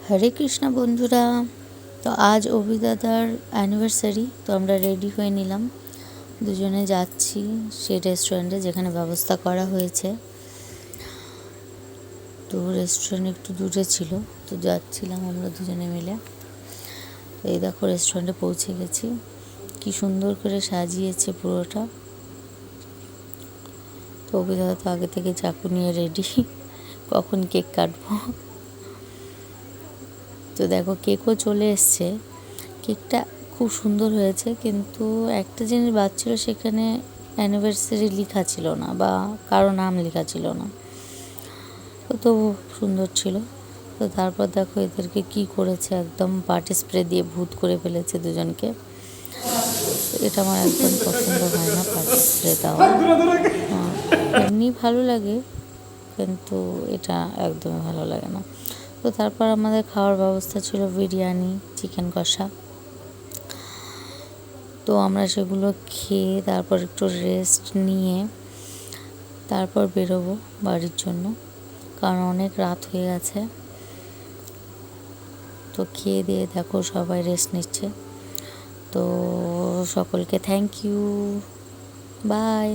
হরে কৃষ্ণা বন্ধুরা। তো আজ অভিদাদার অ্যানিভার্সারি, তো আমরা রেডি হয়ে নিলাম, দুজনে যাচ্ছি সেই রেস্টুরেন্টে যেখানে ব্যবস্থা করা হয়েছে। তো রেস্টুরেন্ট একটু দূরে ছিল, তো যাচ্ছিলাম আমরা দুজনে মিলে। এই দেখো রেস্টুরেন্টে পৌঁছে গেছি, কি সুন্দর করে সাজিয়েছে পুরোটা। তো অভিদাদা তো আগে থেকে চাকু নিয়ে রেডি, কখন কেক কাটবো। তো দেখো কেকও চলে এসছে, কেকটা খুব সুন্দর হয়েছে, কিন্তু একটা জিনিস বাদ ছিল, সেখানে অ্যানিভার্সারি লেখা ছিল না বা কারো নাম লেখা ছিল না। তো সুন্দর ছিল। তো তারপর দেখো এদেরকে কি করেছে, একদম পার্টি স্প্রে দিয়ে ভূত করে ফেলেছে দুজনকে। এটা আমার একদম পছন্দ হয় না, পার্টি স্প্রে দেওয়া। এমনি ভালো লাগে, কিন্তু এটা একদমই ভালো লাগে না। তো তারপর আমাদের খাওয়ার ব্যবস্থা ছিল বিরিয়ানি, চিকেন কষা। তো আমরা সেগুলো খেয়ে তারপর একটু রেস্ট নিয়ে তারপর বেরোবো বাড়ির জন্য, কারণ অনেক রাত হয়ে গেছে। তো খেয়ে দিয়ে দেখো সবাই রেস্ট নিচ্ছে। তো সকলকে থ্যাংক ইউ, বাই।